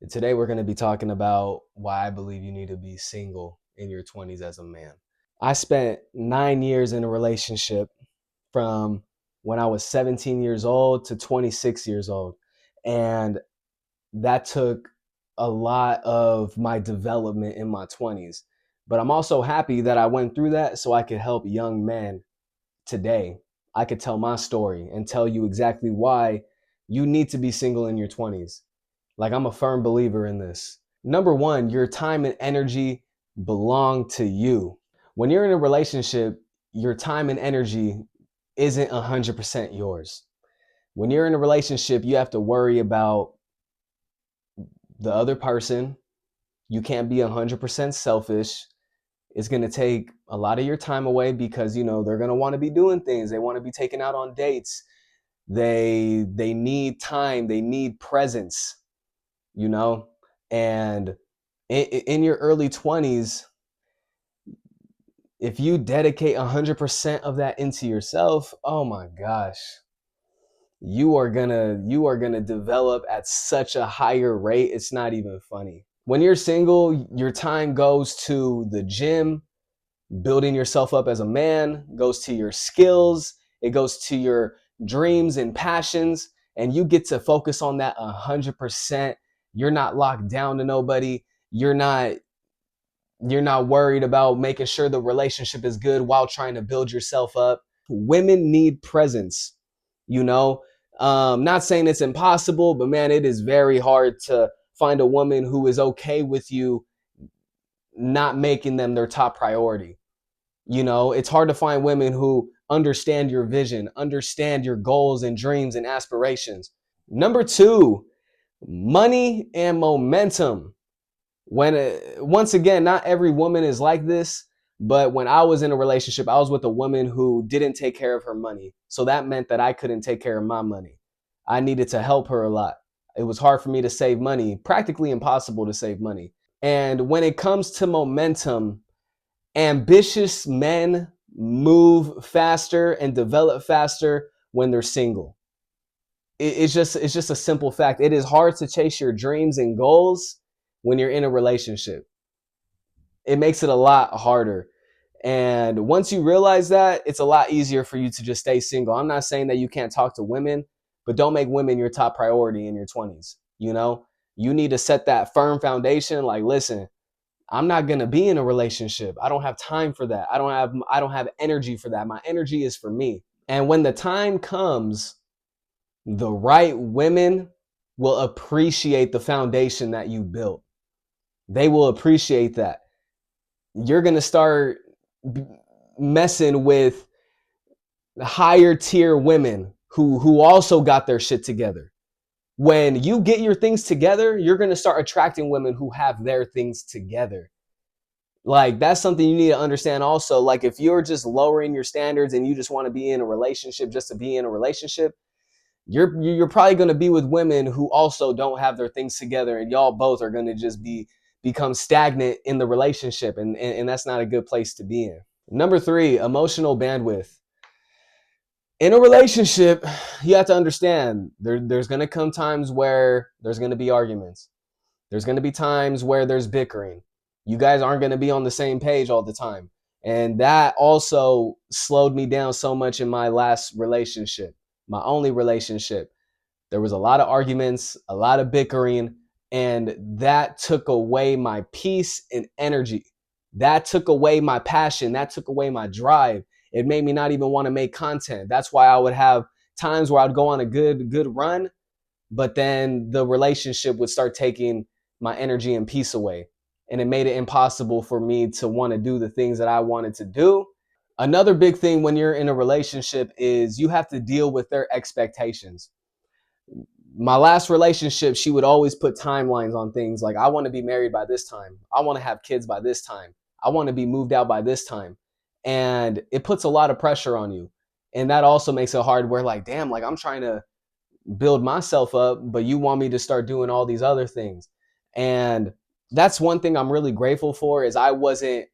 Today, we're going to be talking about why I believe you need to be single in your 20s as a man. I spent 9 years in a relationship from when I was 17 years old to 26 years old. And that took a lot of my development in my 20s. But I'm also happy that I went through that so I could help young men today. I could tell my story and tell you exactly why you need to be single in your 20s. Like, I'm a firm believer in this. Number one, your time and energy belong to you. When you're in a relationship, your time and energy isn't 100% yours. When you're in a relationship, you have to worry about the other person. You can't be 100% selfish. It's going to take a lot of your time away because, they're going to want to be doing things. They want to be taken out on dates. They need time. They need presence, you know? And in your early 20s, if you dedicate 100% of that into yourself, oh my gosh, you are gonna develop at such a higher rate. It's not even funny. When you're single, your time goes to the gym, building yourself up as a man, goes to your skills, it goes to your dreams and passions, and you get to focus on that 100%. You're not locked down to nobody. You're not worried about making sure the relationship is good while trying to build yourself up. Women need presence, you know. Not saying it's impossible, but man, it is very hard to find a woman who is okay with you not making them their top priority. It's hard to find women who understand your vision, understand your goals and dreams and aspirations. Number two, money and momentum. Once again, not every woman is like this, but when I was in a relationship, I was with a woman who didn't take care of her money. So that meant that I couldn't take care of my money. I needed to help her a lot. It was hard for me to save money, practically impossible to save money. And when it comes to momentum, ambitious men move faster and develop faster when they're single. It's just a simple fact. It is hard to chase your dreams and goals when you're in a relationship. It makes it a lot harder. And once you realize that, it's a lot easier for you to just stay single. I'm not saying that you can't talk to women, but don't make women your top priority in your 20s. You need to set that firm foundation. Like, listen, I'm not going to be in a relationship. I don't have time for that. I don't have energy for that. My energy is for me. And when the time comes, the right women will appreciate the foundation that you built. They will appreciate that. You're going to start messing with higher tier women who also got their shit together. When you get your things together, you're going to start attracting women who have their things together. Like, that's something you need to understand also. Like, if you're just lowering your standards and you just want to be in a relationship just to be in a relationship, you're probably going to be with women who also don't have their things together, and y'all both are going to just become stagnant in the relationship, and that's not a good place to be in. Number three, emotional bandwidth. In a relationship, you have to understand there's going to come times where there's going to be arguments. There's going to be times where there's bickering. You guys aren't going to be on the same page all the time. And that also slowed me down so much in my last relationship, my only relationship. There was a lot of arguments, a lot of bickering, and that took away my peace and energy. That took away my passion. That took away my drive. It made me not even want to make content. That's why I would have times where I'd go on a good run, but then the relationship would start taking my energy and peace away. And it made it impossible for me to want to do the things that I wanted to do. Another big thing when you're in a relationship is you have to deal with their expectations. My last relationship, she would always put timelines on things like, I want to be married by this time. I want to have kids by this time. I want to be moved out by this time. And it puts a lot of pressure on you. And that also makes it hard where, like, damn, like, I'm trying to build myself up, but you want me to start doing all these other things. And that's one thing I'm really grateful for, is I wasn't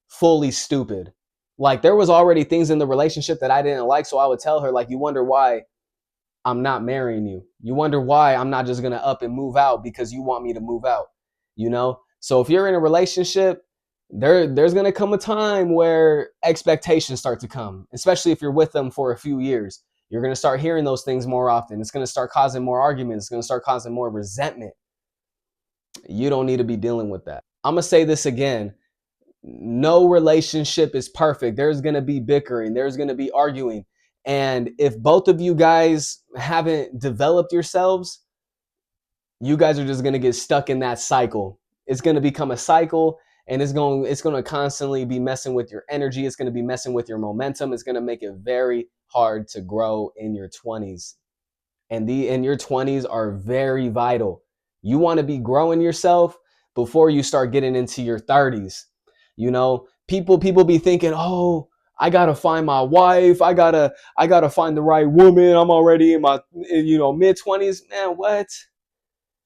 fully stupid. Like, there was already things in the relationship that I didn't like. So I would tell her, like, you wonder why I'm not marrying you. You wonder why I'm not just gonna up and move out because you want me to move out, you know? So if you're in a relationship, there's gonna come a time where expectations start to come, especially if you're with them for a few years. You're gonna start hearing those things more often. It's gonna start causing more arguments, it's gonna start causing more resentment. You don't need to be dealing with that. I'm gonna say this again. No relationship is perfect. There's going to be bickering, there's going to be arguing. And if both of you guys haven't developed yourselves, you guys are just going to get stuck in that cycle. It's going to become a cycle, and it's going to constantly be messing with your energy. It's going to be messing with your momentum. It's going to make it very hard to grow in your 20s. And your 20s are very vital. You want to be growing yourself before you start getting into your 30s. You know, people be thinking, "Oh, I got to find my wife. I got to find the right woman. I'm already in my mid 20s." Man, what?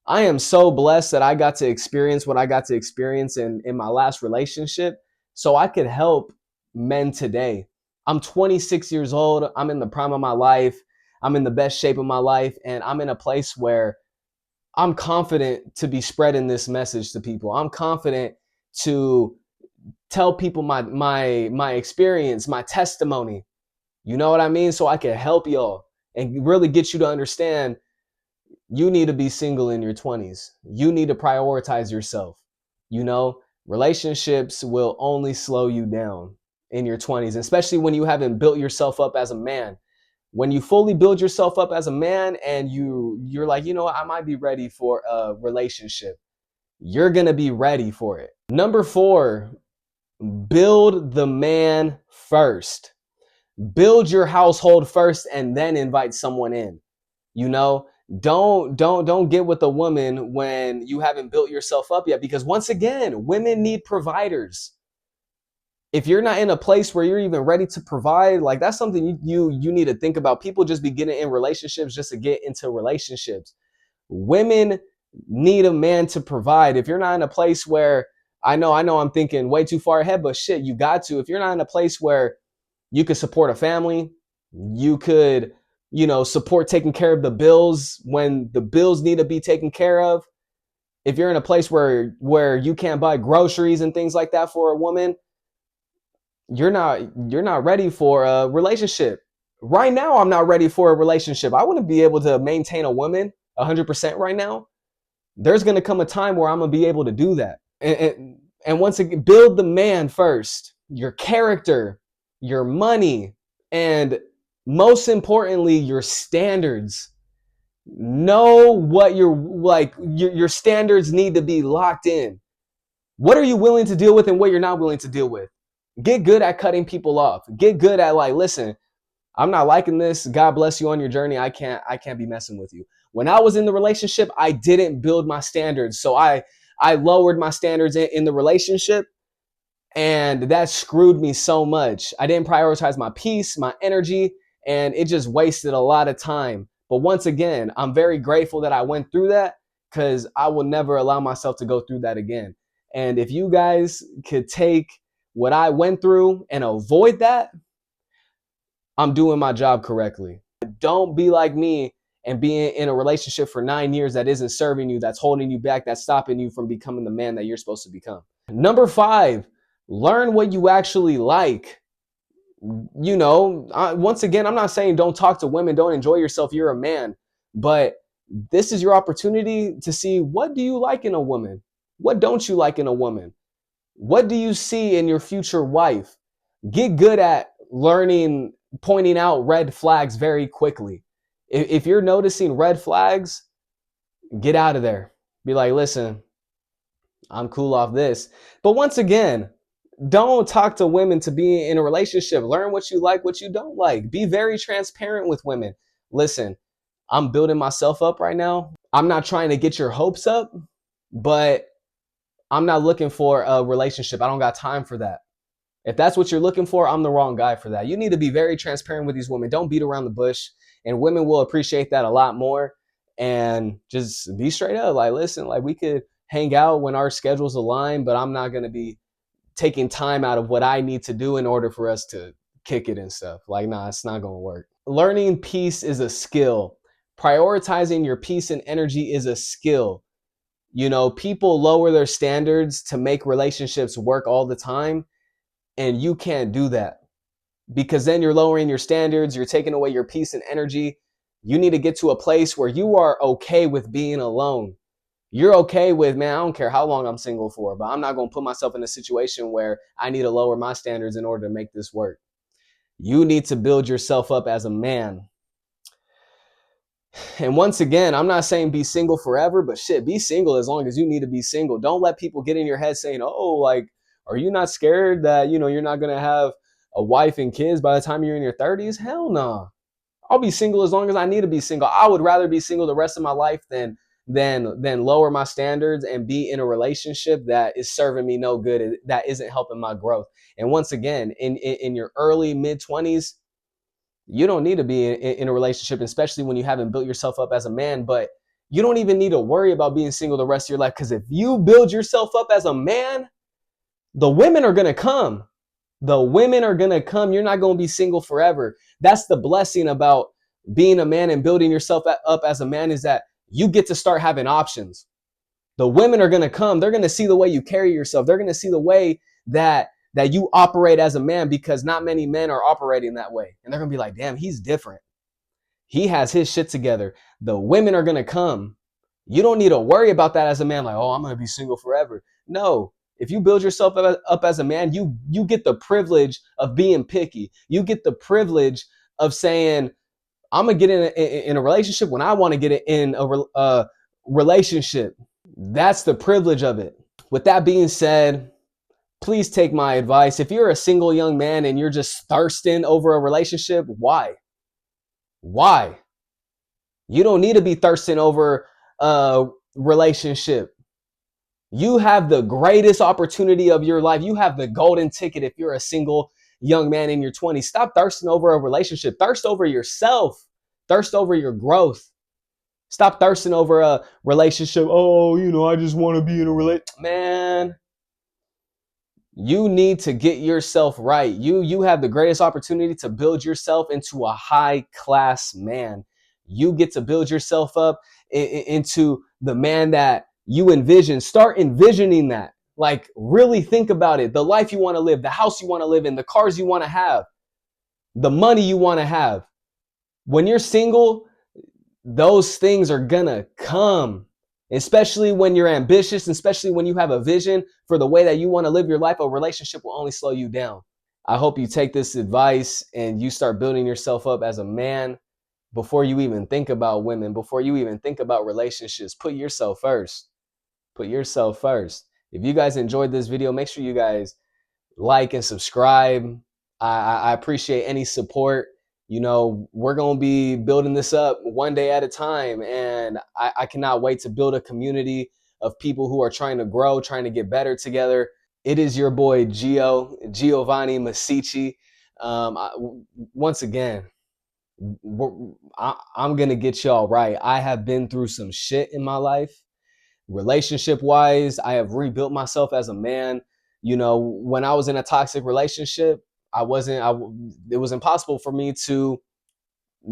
I am so blessed that I got to experience what I got to experience in my last relationship so I could help men today. I'm 26 years old. I'm in the prime of my life. I'm in the best shape of my life. And I'm in a place where I'm confident to be spreading this message to people. I'm confident to tell people my experience, my testimony. You know what I mean? So I can help y'all and really get you to understand you need to be single in your 20s. You need to prioritize yourself. You know, relationships will only slow you down in your 20s, especially when you haven't built yourself up as a man. When you fully build yourself up as a man and you're like, you know what, I might be ready for a relationship. You're going to be ready for it. Number 4, build the man first. Build your household first and then invite someone in. You know, don't get with a woman when you haven't built yourself up yet, because once again, women need providers. If you're not in a place where you're even ready to provide, like that's something you need to think about. People just be getting in relationships just to get into relationships. Women need a man to provide. If you're not in a place where I know I'm thinking way too far ahead, but shit, you got to. If you're not in a place where you could support a family, you could, support taking care of the bills when the bills need to be taken care of. If you're in a place where you can't buy groceries and things like that for a woman, you're not ready for a relationship. Right now, I'm not ready for a relationship. I wouldn't be able to maintain a woman 100% right now. There's going to come a time where I'm going to be able to do that. And once again, build the man first, your character, your money, and most importantly, your standards. Know what your standards need to be locked in. What are you willing to deal with and what you're not willing to deal with? Get good at cutting people off. Get good at listen, I'm not liking this. God bless you on your journey. I can't be messing with you. When I was in the relationship, I didn't build my standards. So I lowered my standards in the relationship, and that screwed me so much. I didn't prioritize my peace, my energy, and it just wasted a lot of time. But once again, I'm very grateful that I went through that, because I will never allow myself to go through that again. And if you guys could take what I went through and avoid that, I'm doing my job correctly. Don't be like me and being in a relationship for 9 years that isn't serving you, that's holding you back, that's stopping you from becoming the man that you're supposed to become. Number 5, learn what you actually like. Once again, I'm not saying don't talk to women, don't enjoy yourself, you're a man. But this is your opportunity to see, what do you like in a woman? What don't you like in a woman? What do you see in your future wife? Get good at learning, pointing out red flags very quickly. If you're noticing red flags, get out of there. Be like, listen, I'm cool off this. But once again, don't talk to women to be in a relationship. Learn what you like, what you don't like. Be very transparent with women. Listen, I'm building myself up right now. I'm not trying to get your hopes up, but I'm not looking for a relationship. I don't got time for that. If that's what you're looking for, I'm the wrong guy for that. You need to be very transparent with these women. Don't beat around the bush. And women will appreciate that a lot more. And just be straight up. Listen, we could hang out when our schedules align, but I'm not going to be taking time out of what I need to do in order for us to kick it and stuff. Nah, it's not going to work. Learning peace is a skill. Prioritizing your peace and energy is a skill. You know, people lower their standards to make relationships work all the time, and you can't do that because then you're lowering your standards, you're taking away your peace and energy. You need to get to a place where you are okay with being alone. You're okay with, man, I don't care how long I'm single for, but I'm not going to put myself in a situation where I need to lower my standards in order to make this work. You need to build yourself up as a man. And once again, I'm not saying be single forever, but shit, be single as long as you need to be single. Don't let people get in your head saying, oh, like, are you not scared that, you know, you're not going to have a wife and kids by the time you're in your 30s? Hell no. Nah. I'll be single as long as I need to be single. I would rather be single the rest of my life than lower my standards and be in a relationship that is serving me no good, that isn't helping my growth. And once again, in your early mid 20s, you don't need to be in a relationship, especially when you haven't built yourself up as a man. But you don't even need to worry about being single the rest of your life, because if you build yourself up as a man, the women are going to come. The women are going to come. You're not going to be single forever. That's the blessing about being a man and building yourself up as a man, is that you get to start having options. The women are going to come. They're going to see the way you carry yourself. They're going to see the way that you operate as a man, because not many men are operating that way. And they're going to be like, damn, he's different. He has his shit together. The women are going to come. You don't need to worry about that as a man, like, oh, I'm going to be single forever. No. If you build yourself up as a man, you get the privilege of being picky. You get the privilege of saying, I'm going to get in a relationship when I want to get in a relationship. That's the privilege of it. With that being said, please take my advice. If you're a single young man and you're just thirsting over a relationship, why? Why? You don't need to be thirsting over a relationship. You have the greatest opportunity of your life. You have the golden ticket if you're a single young man in your 20s. Stop thirsting over a relationship. Thirst over yourself. Thirst over your growth. Stop thirsting over a relationship. Oh, you know, I just want to be in a relationship. Man, you need to get yourself right. You have the greatest opportunity to build yourself into a high class man. You get to build yourself up into the man that you envision. Start envisioning that. Like, really think about it. The life you want to live, the house you want to live in, the cars you want to have, the money you want to have. When you're single, those things are gonna come, especially when you're ambitious, especially when you have a vision for the way that you want to live your life. A relationship will only slow you down. I hope you take this advice and you start building yourself up as a man before you even think about women, before you even think about relationships. Put yourself first. Put yourself first. If you guys enjoyed this video, make sure you guys like and subscribe. I appreciate any support. You know, we're going to be building this up one day at a time. And I cannot wait to build a community of people who are trying to grow, trying to get better together. It is your boy, Giovanni Masici. Once again, I'm going to get y'all right. I have been through some shit in my life. Relationship wise, I have rebuilt myself as a man. You know, when I was in a toxic relationship, it was impossible for me to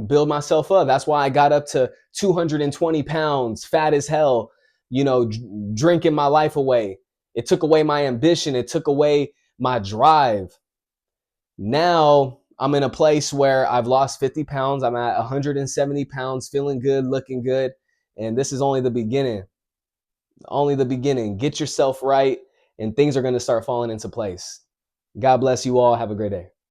build myself up. That's why I got up to 220 pounds, fat as hell, you know, drinking my life away. It took away my ambition. It took away my drive. Now I'm in a place where I've lost 50 pounds. I'm at 170 pounds, feeling good, looking good. And this is only the beginning. Only the beginning. Get yourself right, and things are going to start falling into place. God bless you all. Have a great day.